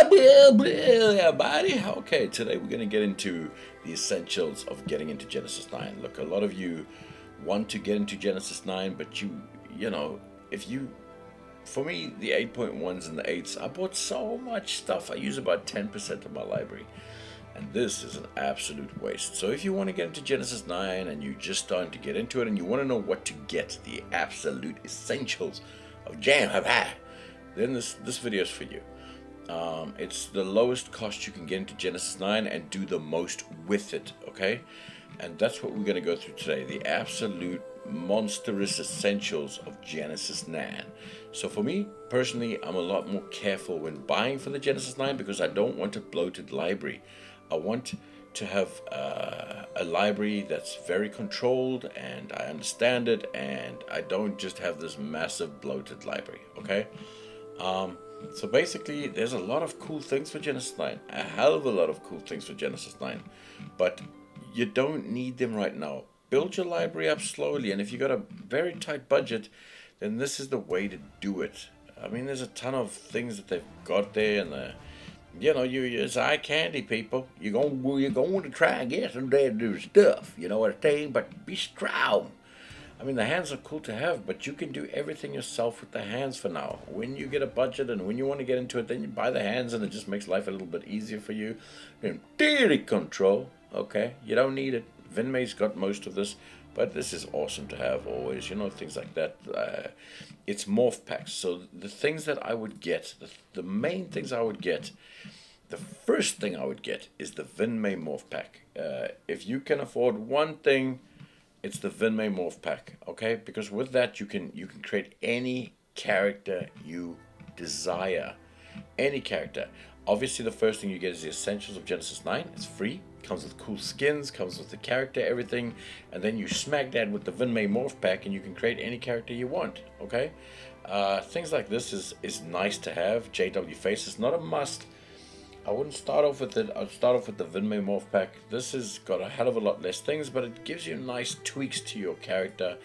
Everybody. Okay, today we're going to get into the essentials of getting into Genesis 9. Look, a lot of you want to get into Genesis 9, but you know, if you, for me, the 8.1s and the 8s, I bought so much stuff. I use about 10% of my library. And this is an absolute waste. So if you want to get into Genesis 9 and you're just starting to get into it and you want to know what to get, the absolute essentials of Jam, then this video is for you. It's the lowest cost you can get into Genesis 9 and do the most with it, okay? And that's what we're going to go through today, the absolute monstrous essentials of Genesis 9. So for me, personally, I'm a lot more careful when buying for the Genesis 9 because I don't want a bloated library. I want to have a library that's very controlled and I understand it and I don't just have this massive bloated library, okay? So basically, there's a lot of cool things for Genesis 9. A hell of a lot of cool things for Genesis 9. But you don't need them right now. Build your library up slowly, and if you got a very tight budget, then this is the way to do it. I mean, there's a ton of things that they've got there, and it's eye candy, people. You're going to try and get some dead new stuff. You know what I'm saying? But be strong. I mean, the hands are cool to have, but you can do everything yourself with the hands for now. When you get a budget and when you want to get into it, then you buy the hands and it just makes life a little bit easier for you. Then theory control, okay, you don't need it. Vinmay's got most of this, but this is awesome to have always, things like that. It's morph packs. So the things that I would get, the main things I would get, the first thing I would get is the Vinmay morph pack. If you can afford one thing, it's the Vinmay morph pack, okay? Because with that you can create any character you desire, any character. Obviously, the first thing you get is the essentials of Genesis 9. It's free, comes with cool skins, comes with the character, everything, and then you smack that with the Vinmay morph pack, and you can create any character you want, okay? Things like this is nice to have. JW Face is not a must. I wouldn't start off with it. I'd start off with the Vinmay Morph Pack. This has got a hell of a lot less things, but it gives you nice tweaks to your character,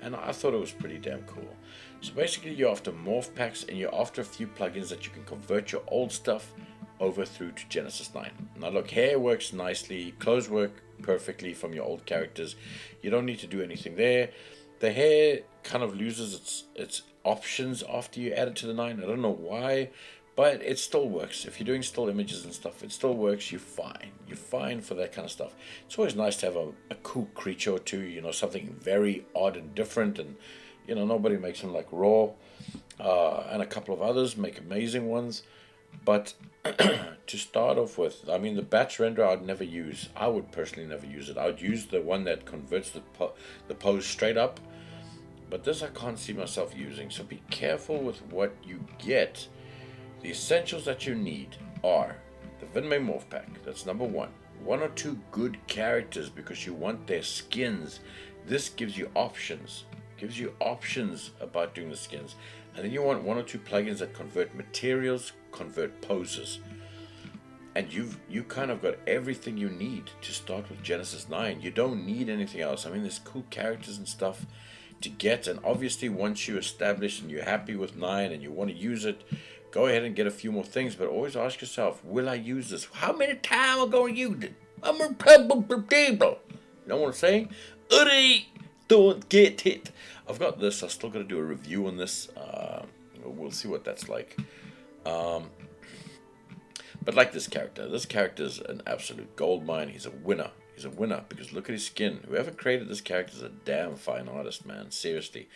and I thought it was pretty damn cool. So basically, you're after Morph Packs, and you're after a few plugins that you can convert your old stuff over through to Genesis 9. Now look, hair works nicely, clothes work perfectly from your old characters. You don't need to do anything there. The hair kind of loses its options after you add it to the 9. I don't know why. But it still works. If you're doing still images and stuff, it still works. You're fine. You're fine for that kind of stuff. It's always nice to have a cool creature or two, something very odd and different. And, nobody makes them like Raw. And a couple of others make amazing ones. But to start off with, I mean, the batch renderer I'd never use. I would personally never use it. I would use the one that converts the pose straight up. But this I can't see myself using. So be careful with what you get. The essentials that you need are the Vinmay Morph Pack, that's number one. One or two good characters because you want their skins. This gives you options. About doing the skins. And then you want one or two plugins that convert materials, convert poses. And you kind of got everything you need to start with Genesis 9. You don't need anything else. I mean, there's cool characters and stuff to get. And obviously, once you establish and you're happy with 9 and you want to use it, go ahead and get a few more things, but always ask yourself, will I use this? How many times am I going to use it? I'm a table. You know what I'm saying? Don't get it. I've got this. I still got to do a review on this. We'll see what that's like. But like this character. This character is an absolute gold mine. He's a winner. He's a winner because look at his skin. Whoever created this character is a damn fine artist, man. Seriously.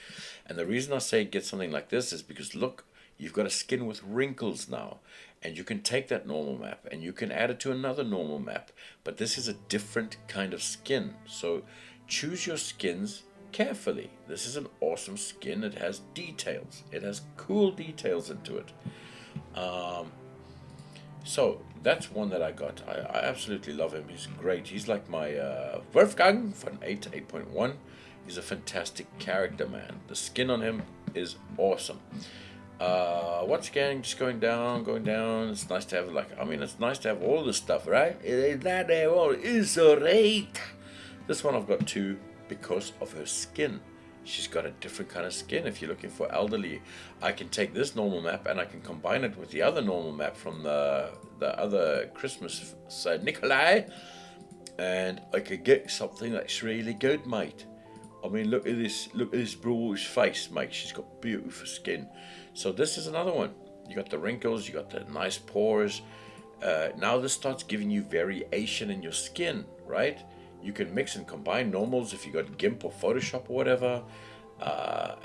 And the reason I say get something like this is because look, you've got a skin with wrinkles now, and you can take that normal map and you can add it to another normal map, but this is a different kind of skin. So choose your skins carefully. This is an awesome skin. It has details. It has cool details into it. So that's one that I got. I absolutely love him. He's great. He's like my Wolfgang from 8.1. He's a fantastic character, man. The skin on him is awesome. Once again, just going down. It's nice to have it's nice to have all this stuff, right? It's not all. It's alright. This one I've got too because of her skin. she's got a different kind of skin. If you're looking for elderly, I can take this normal map and I can combine it with the other normal map from the other Christmas Nikolai, and I could get something that's really good, mate. I mean, look at this broad's face, mate. She's got beautiful skin. So this is another one. You got the wrinkles, you got the nice pores. Now this starts giving you variation in your skin, right? You can mix and combine normals if you got GIMP or Photoshop or whatever.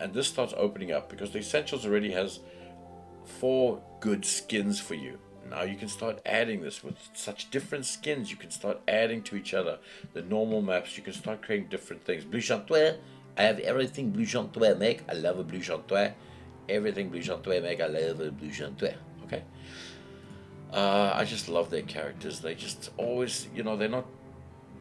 And this starts opening up because the Essentials already has 4 good skins for you. Now you can start adding this with such different skins. You can start adding to each other. The normal maps, you can start creating different things. Blue Chantois, I have everything Blue Chantois make. I love a Blue Chantois. Everything Blue Chantois make, I love a Blue Chantois. Okay? I just love their characters. They just always, they're not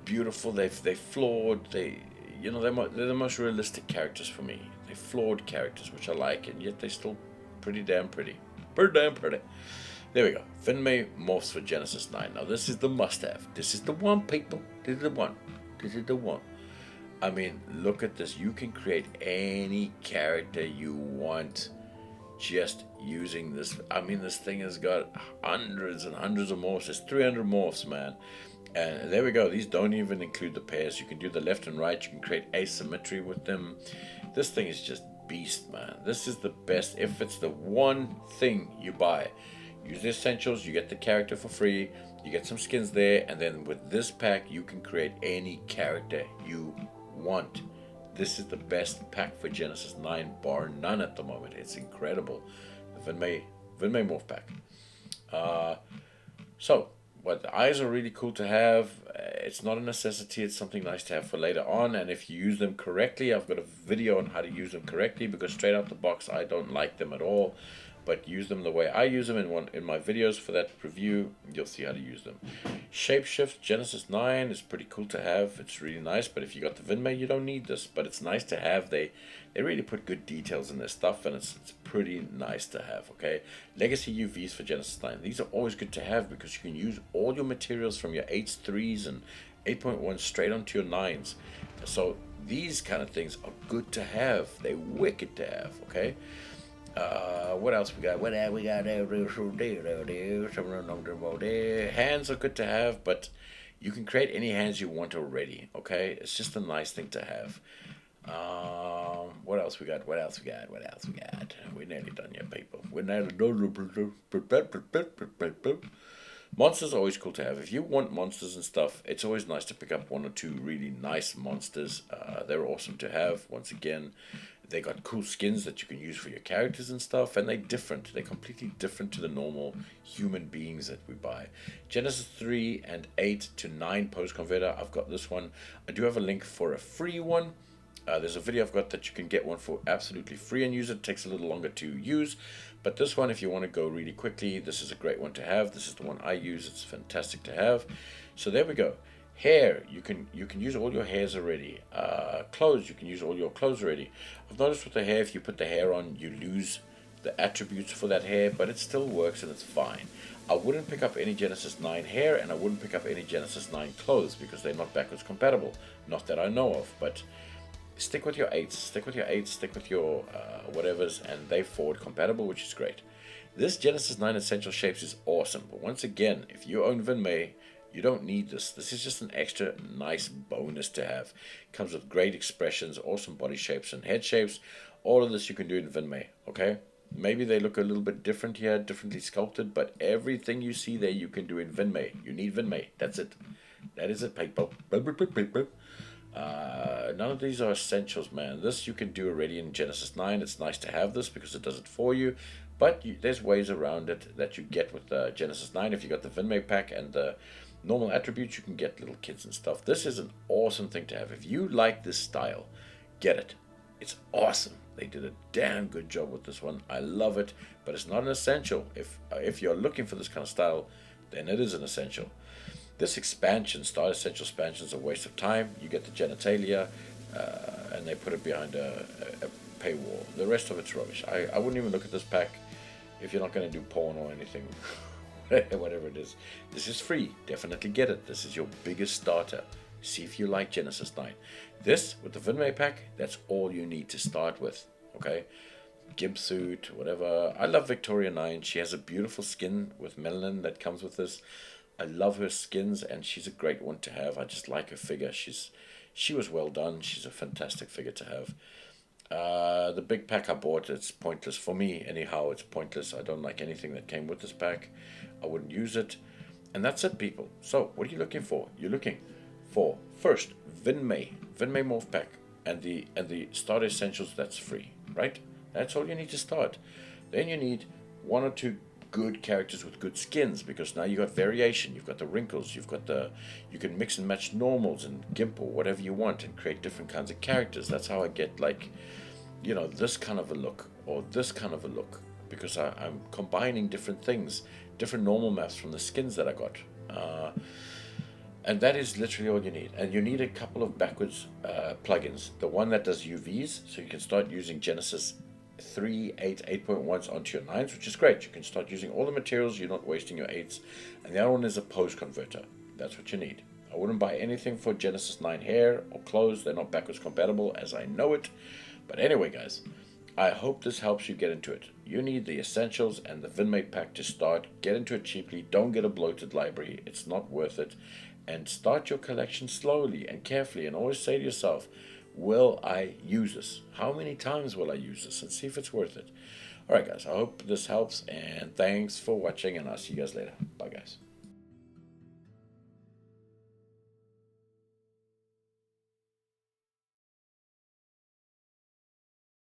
beautiful. They're flawed. They're the most realistic characters for me. They're flawed characters, which I like, and yet they're still pretty damn pretty. Pretty damn pretty. There we go. Vinmay morphs for Genesis 9. Now this is the must-have. This is the one, people. This is the one. This is the one. I mean, look at this. You can create any character you want just using this. I mean, this thing has got hundreds and hundreds of morphs. There's 300 morphs, man. And there we go. These don't even include the pairs. You can do the left and right. You can create asymmetry with them. This thing is just beast, man. This is the best. If it's the one thing you buy, use the Essentials, you get the character for free, you get some skins there, and then with this pack you can create any character you want. This is the best pack for Genesis 9 bar none at the moment. It's incredible. The Vinmay Morph pack. So the eyes are really cool to have. It's not a necessity, it's something nice to have for later on, and if you use them correctly, I've got a video on how to use them correctly, because straight out the box I don't like them at all. But use them the way I use them in my videos for that review. You'll see how to use them. Shapeshift Genesis 9 is pretty cool to have. It's really nice, but if you got the Vinmay, you don't need this. But it's nice to have. They really put good details in their stuff, and it's pretty nice to have, okay? Legacy UVs for Genesis 9. These are always good to have because you can use all your materials from your 8s, 3s, and 8.1 straight onto your 9s. So these kind of things are good to have. They're wicked to have, okay? What else we got? Hands are good to have, but you can create any hands you want already, okay? It's just a nice thing to have. What else we got? We're nearly done here, people. We're nearly done. Monsters are always cool to have. If you want monsters and stuff, it's always nice to pick up 1 or 2 really nice monsters. They're awesome to have. Once again, they got cool skins that you can use for your characters and stuff, and they're different. They're completely different to the normal human beings that we buy. Genesis 3 and 8 to 9 Pose Converter. I've got this one. I do have a link for a free one. There's a video I've got that you can get one for absolutely free and use it. It takes a little longer to use. But this one, if you want to go really quickly, this is a great one to have. This is the one I use. It's fantastic to have. So there we go. Hair, you can use all your hairs already. Clothes, you can use all your clothes already. I've noticed with the hair, if you put the hair on, you lose the attributes for that hair, but it still works and it's fine. I wouldn't pick up any Genesis 9 hair, and I wouldn't pick up any Genesis 9 clothes because they're not backwards compatible. Not that I know of, but stick with your 8s, stick with your whatevers, and they're forward compatible, which is great. This Genesis 9 Essential Shapes is awesome, but once again, if you own Vinmay, you don't need this. This is just an extra nice bonus to have. It comes with great expressions, awesome body shapes and head shapes. All of this you can do in Vinmay, okay? Maybe they look a little bit different here, differently sculpted, but everything you see there you can do in Vinmay. You need Vinmay. That's it. That is it, people. None of these are essentials, man. This you can do already in Genesis 9. It's nice to have this because it does it for you. But there's ways around it that you get with Genesis 9. If you got the Vinmay pack and the normal attributes, you can get little kits and stuff. This is an awesome thing to have. If you like this style, get it. It's awesome. They did a damn good job with this one. I love it, but it's not an essential. If you're looking for this kind of style, then it is an essential. This expansion, Star Essential expansion, is a waste of time. You get the genitalia, and they put it behind a paywall. The rest of it's rubbish. I wouldn't even look at this pack if you're not going to do porn or anything. Whatever it is. This is free. Definitely get it. This is your biggest starter. See if you like Genesis 9. This, with the Vinmay pack, that's all you need to start with. Okay? Gimp suit, whatever. I love Victoria 9. She has a beautiful skin with melanin that comes with this. I love her skins, and she's a great one to have. I just like her figure. She was well done. She's a fantastic figure to have. The big pack I bought, it's pointless. For me, anyhow, it's pointless. I don't like anything that came with this pack. I wouldn't use it. And that's it, people. So, what are you looking for? You're looking for, first, Vinmay Morph Pack, and the Starter Essentials that's free, right? That's all you need to start. Then you need one or two good characters with good skins, because now you got variation. You've got the wrinkles. You can mix and match normals and gimp or whatever you want and create different kinds of characters. That's how I get, like, this kind of a look or this kind of a look, because I'm combining different things, different normal maps from the skins that I got. And that is literally all you need. And you need a couple of backwards plugins. The one that does UVs, so you can start using Genesis 3, 8, 8.1s onto your 9s, which is great. You can start using all the materials, you're not wasting your 8s. And the other one is a pose converter. That's what you need. I wouldn't buy anything for Genesis 9 hair or clothes. They're not backwards compatible, as I know it. But anyway, guys, I hope this helps you get into it. You need the essentials and the Vinmay pack to start. Get into it cheaply. Don't get a bloated library. It's not worth it. And start your collection slowly and carefully, and always say to yourself, will I use this? How many times will I use this? And see if it's worth it. All right, guys, I hope this helps, and thanks for watching, and I'll see you guys later.